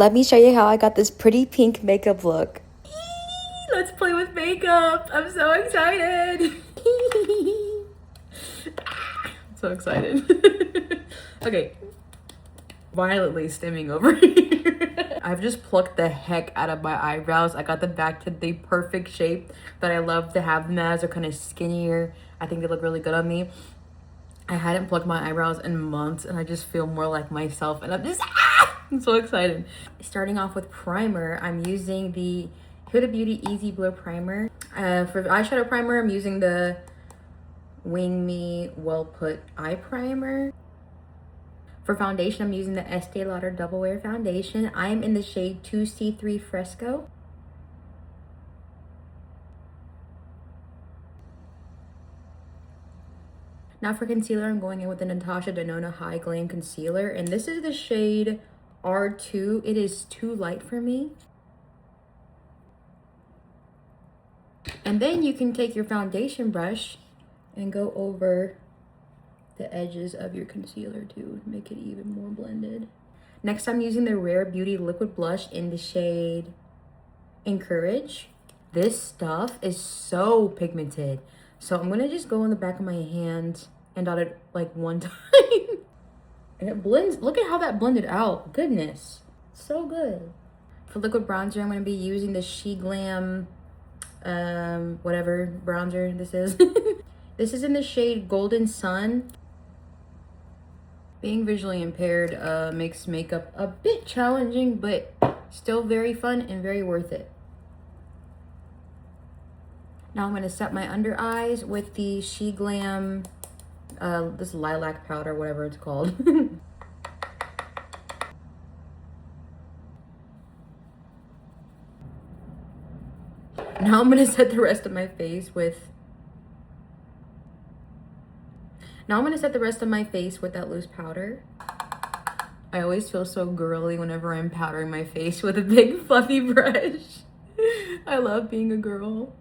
Let me show you how I got this pretty pink makeup look. Let's play with makeup. I'm so excited. So excited. Okay. Violently stimming over here. I've just plucked the heck out of my eyebrows. I got them back to the perfect shape that I love to have them as. They're kind of skinnier. I think they look really good on me. I hadn't plucked my eyebrows in months and I just feel more like myself and I'm so excited. Starting off with primer, I'm using the Huda Beauty Easy Blur Primer. For eyeshadow primer, I'm using the Wing Me Well Put Eye Primer. For foundation, I'm using the Estee Lauder Double Wear Foundation. I am in the shade 2C3 Fresco. Now for concealer, I'm going in with the Natasha Denona High Glam Concealer. And this is the shade R2. It is too light for me. And then you can take your foundation brush and go over the edges of your concealer to make it even more blended. Next, I'm using the Rare Beauty Liquid Blush in the shade Encourage. This stuff is so pigmented. So I'm gonna just go on the back of my hand and dot it like one time. And it blends, look at how that blended out. Goodness, so good. For liquid bronzer, I'm gonna be using the She Glam, whatever bronzer this is. This is in the shade Golden Sun. Being visually impaired makes makeup a bit challenging, but still very fun and very worth it. Now I'm going to set my under eyes with the She Glam, this lilac powder, whatever it's called. Now I'm going to set the rest of my face with that loose powder. I always feel so girly whenever I'm powdering my face with a big fluffy brush. I love being a girl.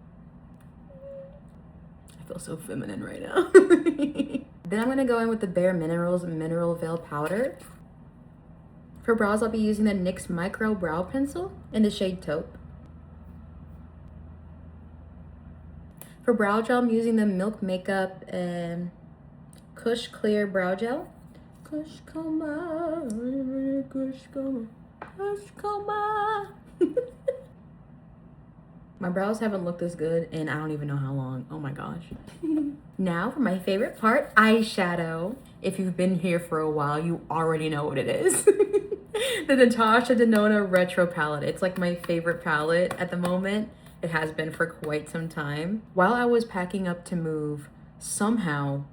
I feel so feminine right now. Then I'm gonna go in with the Bare Minerals Mineral Veil Powder. For brows, I'll be using the NYX Micro Brow Pencil in the shade Taupe. For brow gel, I'm using the Milk Makeup and Kush Clear Brow Gel. Kush Coma, Kush Coma, Kush Coma. My brows haven't looked this good and I don't even know how long. Oh my gosh. Now for my favorite part, eyeshadow. If you've been here for a while, you already know what it is. The Natasha Denona Retro Palette. It's like my favorite palette at the moment. It has been for quite some time. While I was packing up to move, somehow,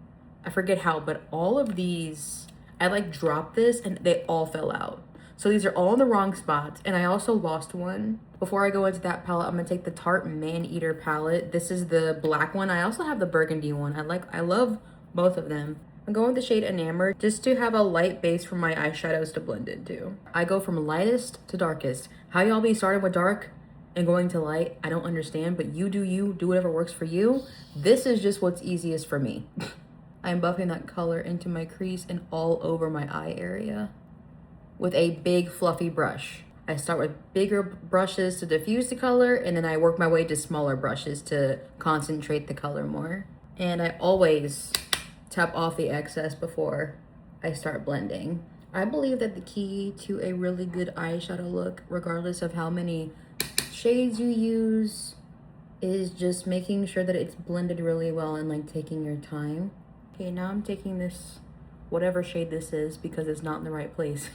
I forget how, but all of these, I like dropped this and they all fell out. So these are all in the wrong spots, and I also lost one. Before I go into that palette, I'm gonna take the Tarte Man-Eater palette. This is the black one. I also have the burgundy one. I love both of them. I'm going with the shade Enamored just to have a light base for my eyeshadows to blend into. I go from lightest to darkest. How y'all be starting with dark and going to light, I don't understand, but you, do whatever works for you. This is just what's easiest for me. I'm buffing that color into my crease and all over my eye area with a big fluffy brush. I start with bigger brushes to diffuse the color, and then I work my way to smaller brushes to concentrate the color more. And I always tap off the excess before I start blending. I believe that the key to a really good eyeshadow look, regardless of how many shades you use, is just making sure that it's blended really well and like taking your time. Okay, now I'm taking this, whatever shade this is, because it's not in the right place.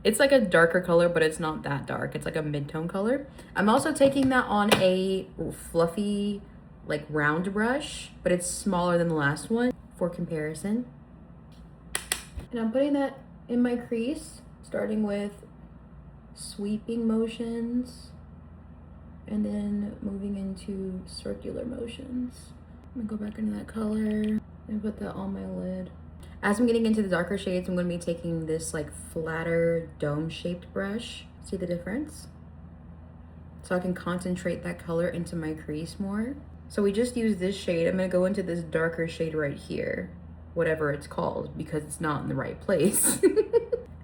It's like a darker color, but it's not that dark. It's like a mid-tone color. I'm also taking that on a fluffy, like round brush, but it's smaller than the last one for comparison. And I'm putting that in my crease, starting with sweeping motions and then moving into circular motions. I'm gonna go back into that color and put that on my lid. As I'm getting into the darker shades, I'm going to be taking this like flatter dome-shaped brush. See the difference? So I can concentrate that color into my crease more. So we just used this shade. I'm going to go into this darker shade right here, whatever it's called, because it's not in the right place.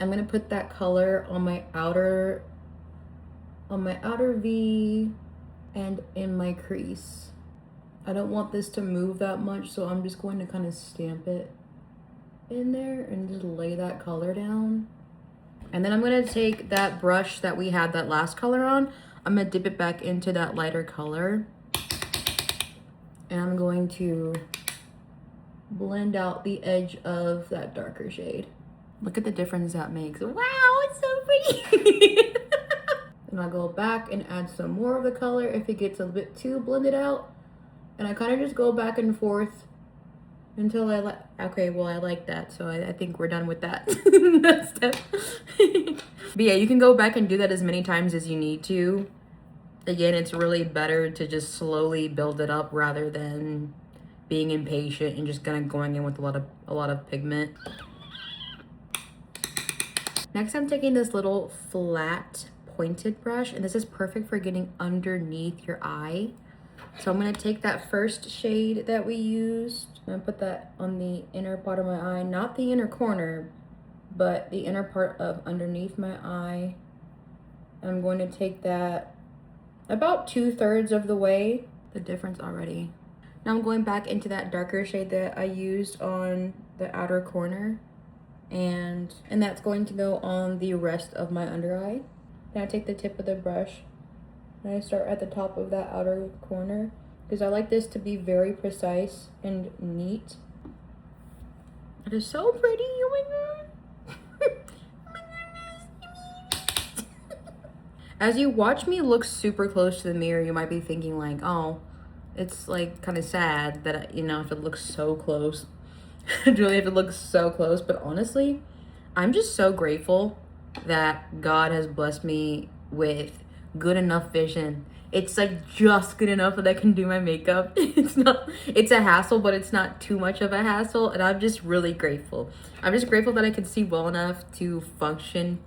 I'm gonna put that color on my outer V and in my crease. I don't want this to move that much, so I'm just going to kind of stamp it in there and just lay that color down. And then I'm gonna take that brush that we had that last color on, I'm gonna dip it back into that lighter color. And I'm going to blend out the edge of that darker shade. Look at the difference that makes. Wow, it's so pretty. And I'll go back and add some more of the color if it gets a bit too blended out. And I kind of just go back and forth until I like, okay, well, I like that. So I think we're done with that, that step. But yeah, you can go back and do that as many times as you need to. Again, it's really better to just slowly build it up rather than being impatient and just kind of going in with a lot of pigment. Next, I'm taking this little flat pointed brush, and this is perfect for getting underneath your eye. So I'm gonna take that first shade that we used, and I'm gonna put that on the inner part of my eye, not the inner corner, but the inner part of underneath my eye. I'm going to take that about 2/3 of the way. The difference already. Now I'm going back into that darker shade that I used on the outer corner, and that's going to go on the rest of my under eye. Then I take the tip of the brush and I start at the top of that outer corner because I like this to be very precise and neat. It is so pretty, oh my god. Oh my goodness. As you watch me look super close to the mirror, you might be thinking like, oh, it's like kind of sad that, you know, if it looks so close. Really have to look so close, but honestly, I'm just so grateful that God has blessed me with good enough vision. It's like just good enough that I can do my makeup. It's a hassle, but it's not too much of a hassle, and I'm just really grateful. I'm just grateful that I can see well enough to function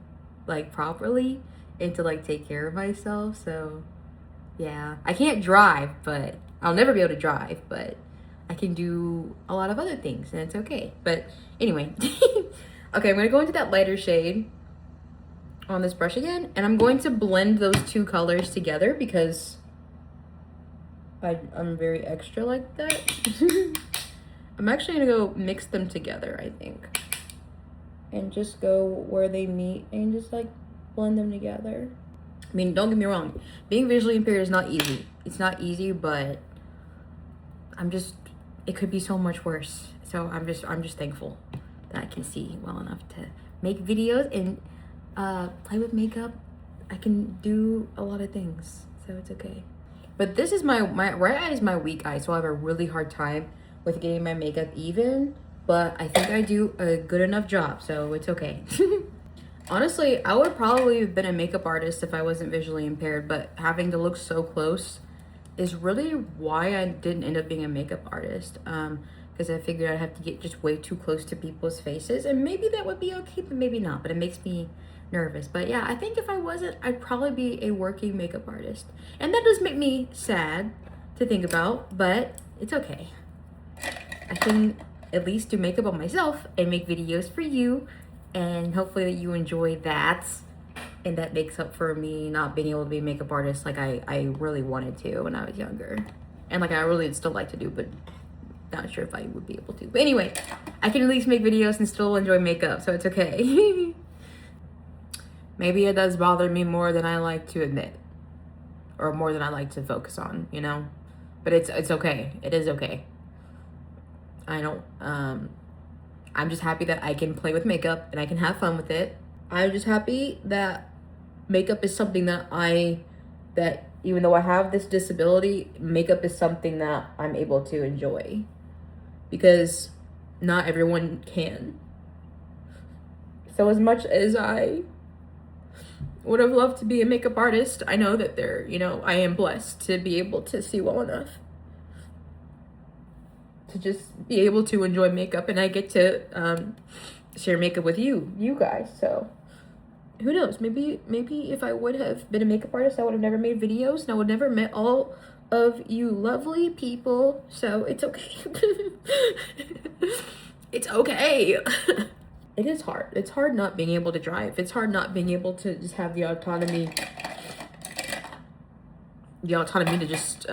like properly and to like take care of myself. So yeah, I can't drive, but I'll never be able to drive, but I can do a lot of other things and it's okay. But anyway, okay, I'm gonna go into that lighter shade on this brush again, and I'm going to blend those two colors together because I'm very extra like that. I'm actually gonna go mix them together, I think, and just go where they meet and just like blend them together. I mean, don't get me wrong, being visually impaired is not easy. It's not easy, but it could be so much worse. So I'm just thankful that I can see well enough to make videos and play with makeup. I can do a lot of things, so it's okay. But this is my right eye is my weak eye, so I have a really hard time with getting my makeup even, but I think I do a good enough job, so it's okay. Honestly, I would probably have been a makeup artist if I wasn't visually impaired, but having to look so close is really why I didn't end up being a makeup artist. Because I figured I'd have to get just way too close to people's faces, and maybe that would be okay, but maybe not. But it makes me nervous. But yeah, I think if I wasn't, I'd probably be a working makeup artist. And that does make me sad to think about, but it's okay. I can at least do makeup on myself and make videos for you, and hopefully that you enjoy that. And that makes up for me not being able to be a makeup artist like I really wanted to when I was younger. And like I really still like to do, but not sure if I would be able to. But anyway, I can at least make videos and still enjoy makeup, so it's okay. Maybe it does bother me more than I like to admit. Or more than I like to focus on, you know? But it's okay. It is okay. I don't, I'm just happy that I can play with makeup and I can have fun with it. I'm just happy that makeup is something that even though I have this disability, makeup is something that I'm able to enjoy, because not everyone can. So as much as I would have loved to be a makeup artist, I know that I am blessed to be able to see well enough to just be able to enjoy makeup, and I get to share makeup with you guys. So who knows, maybe if I would have been a makeup artist, I would have never made videos and I would never met all of you lovely people. So it's okay. It's okay. it is hard. It's hard not being able to drive. It's hard not being able to just have the autonomy to just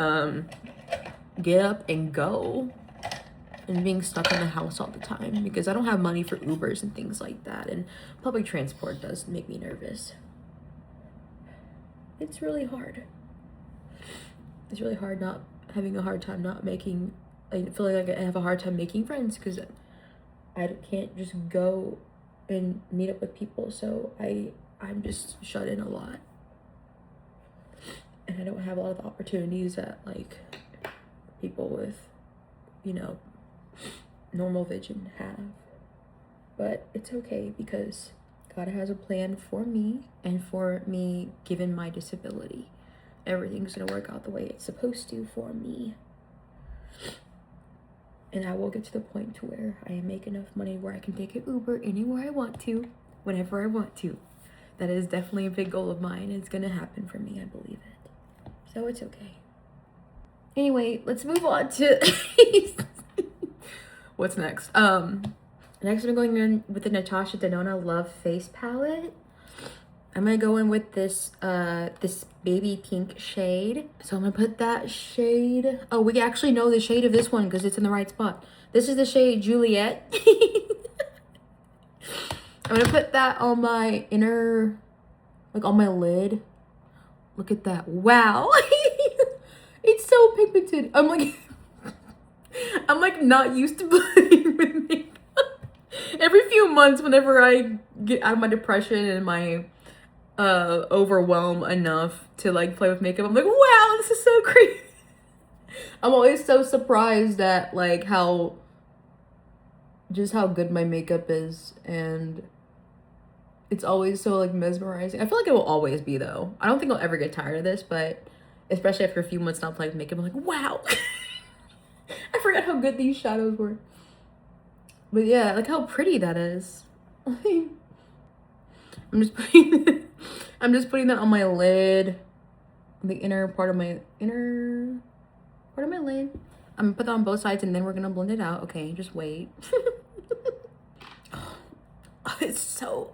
get up and go, and being stuck in the house all the time because I don't have money for Ubers and things like that, and public transport does make me nervous. It's really hard. It's really hard not having a hard time not making, like, feeling like I have a hard time making friends because I can't just go and meet up with people, so I'm just shut in a lot, and I don't have a lot of the opportunities that like people with, you know, normal vision have. But it's okay because God has a plan for me, and for me given my disability, everything's gonna work out the way it's supposed to for me. And I will get to the point to where I make enough money where I can take an Uber anywhere I want to, whenever I want to. That is definitely a big goal of mine. It's gonna happen for me, I believe it. So it's okay. Anyway, let's move on to what's next. Next I'm going in with the Natasha Denona Love Face Palette. I'm gonna go in with this this baby pink shade. So I'm gonna put that shade. Oh, we actually know the shade of this one because it's in the right spot. This is the shade Juliet. I'm gonna put that on my inner, like on my lid. Look at that. Wow. It's so pigmented. I'm like not used to playing with makeup. Every few months, whenever I get out of my depression and my overwhelm enough to like play with makeup, I'm like, wow, this is so crazy. I'm always so surprised at like how good my makeup is, and it's always so like mesmerizing. I feel like it will always be though. I don't think I'll ever get tired of this, but especially after a few months not playing with makeup, I'm like, wow. I forgot how good these shadows were. But yeah, like how pretty that is. I'm just putting that on my lid, the inner part of my lid. I'm gonna put that on both sides and then we're gonna blend it out. Okay, just wait. Oh, it's so,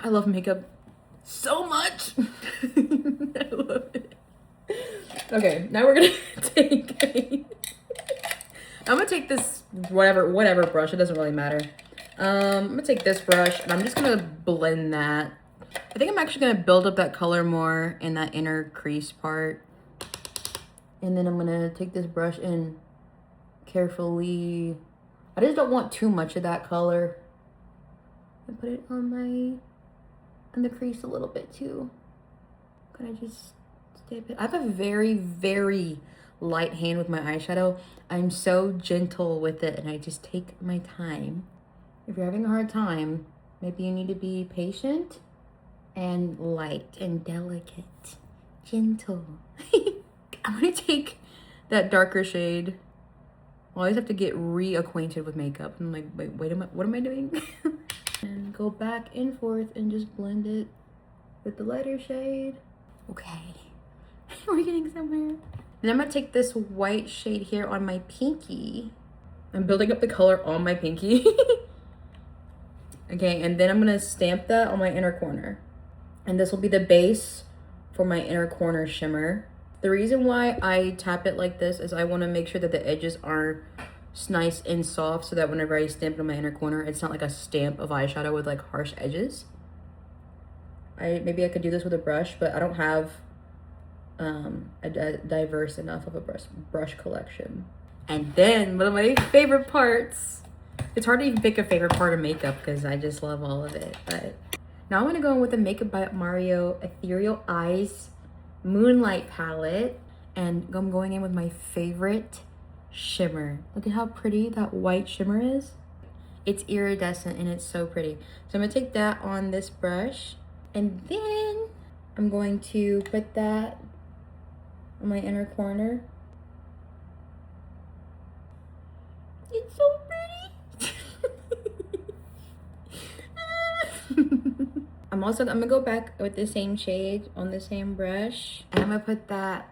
I love makeup so much. I love it. Okay, now we're gonna I'm gonna take this whatever brush, it doesn't really matter. I'm gonna take this brush and I'm just gonna blend that. I think I'm actually gonna build up that color more in that inner crease part. And then I'm gonna take this brush and carefully, I just don't want too much of that color. And put it on the crease a little bit too. Can I just dip it? I have a very, very light hand with my eyeshadow. I'm so gentle with it and I just take my time. If you're having a hard time, maybe you need to be patient and light and delicate, gentle. I'm gonna take that darker shade. I always have to get reacquainted with makeup. I'm like, wait, what am I doing? And go back and forth and just blend it with the lighter shade. Okay, we're getting somewhere. And I'm gonna take this white shade here on my pinky. I'm building up the color on my pinky. Okay, and then I'm gonna stamp that on my inner corner. And this will be the base for my inner corner shimmer. The reason why I tap it like this is I wanna make sure that the edges are nice and soft so that whenever I stamp it on my inner corner, it's not like a stamp of eyeshadow with like harsh edges. Maybe I could do this with a brush, but I don't have a diverse enough of a brush collection. And then one of my favorite parts, it's hard to even pick a favorite part of makeup because I just love all of it. But now I'm gonna go in with the Makeup by Mario Ethereal Eyes Moonlight Palette, and I'm going in with my favorite shimmer. Look at how pretty that white shimmer is. It's iridescent and it's so pretty. So I'm gonna take that on this brush, and then I'm going to put that on my inner corner. It's so pretty. I'm gonna go back with the same shade on the same brush, and I'm gonna put that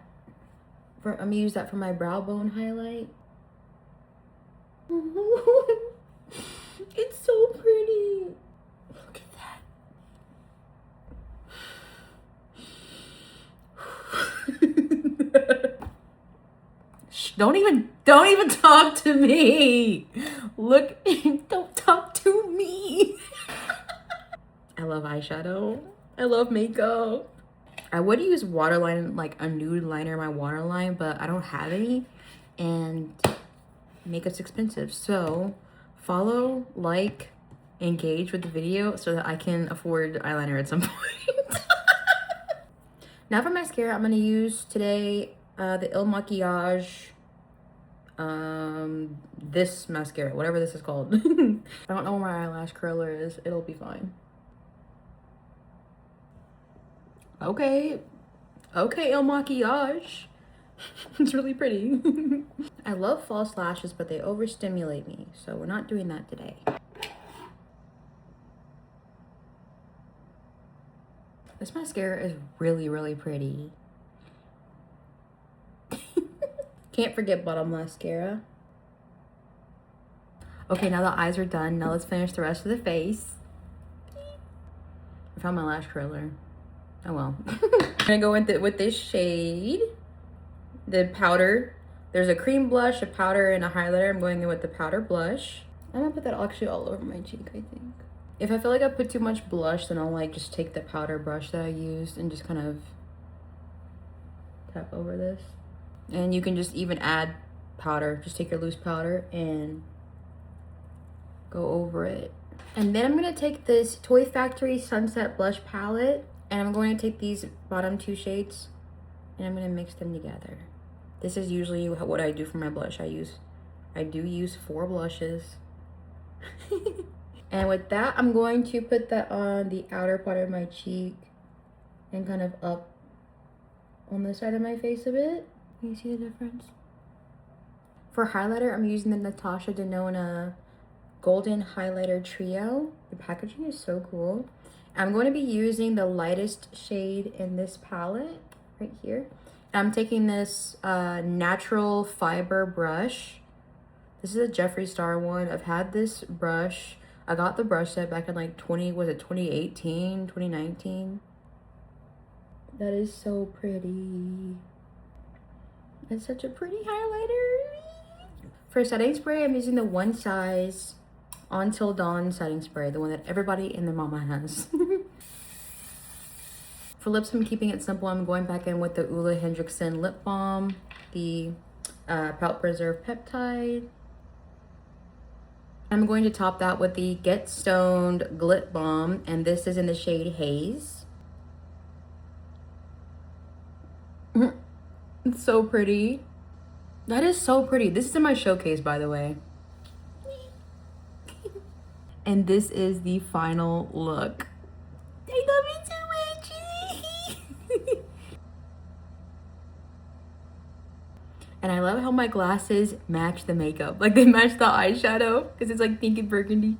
I'm gonna use that for my brow bone highlight. It's so pretty. Look at that. Shh, don't even talk to me. Look, don't talk to me. I love eyeshadow. I love makeup. I would use waterline, like a nude liner in my waterline, but I don't have any, and makeup's expensive. So follow, like, engage with the video so that I can afford eyeliner at some point. Now for mascara, I'm gonna use today the Il Makiage, this mascara, whatever this is called. I don't know where my eyelash curler is. It'll be fine. Okay, Il Makiage. It's really pretty. I love false lashes, but they overstimulate me, so we're not doing that today. This mascara is really, really pretty. Can't forget bottom mascara. Okay, now the eyes are done. Now let's finish the rest of the face. I found my lash curler. Oh well. I'm gonna go with this shade, the powder. There's a cream blush, a powder, and a highlighter. I'm going in with the powder blush. I'm gonna put that actually all over my cheek, I think. If I feel like I put too much blush, then I'll like just take the powder brush that I used and just kind of tap over this. And you can just even add powder. Just take your loose powder and go over it. And then I'm gonna take this Toy Factory Sunset Blush Palette, and I'm going to take these bottom two shades and I'm gonna mix them together. This is usually what I do for my blush. I do use 4 blushes. And with that, I'm going to put that on the outer part of my cheek and kind of up on the side of my face a bit. Can you see the difference? For highlighter, I'm using the Natasha Denona Golden Highlighter Trio. The packaging is so cool. I'm going to be using the lightest shade in this palette right here. I'm taking this natural fiber brush. This is a Jeffree Star one. I've had this brush. I got the brush set back in like 2018, 2019. That is so pretty. It's such a pretty highlighter. For setting spray, I'm using the One Size Until Dawn setting spray, the one that everybody and their mama has. For lips, I'm keeping it simple. I'm going back in with the Ulla Hendrickson lip balm, the Pout Preserve Peptide. I'm going to top that with the Get Stoned Glit Balm, and this is in the shade Haze. It's so pretty. That is so pretty. This is in my showcase, by the way. And this is the final look. I love it so much. And I love how my glasses match the makeup. Like, they match the eyeshadow because it's like pink and burgundy.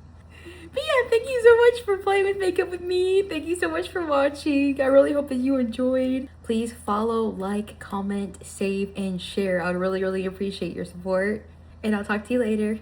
But yeah, thank you so much for playing with makeup with me. Thank you so much for watching. I really hope that you enjoyed. Please follow, like, comment, save, and share. I would really, really appreciate your support. And I'll talk to you later.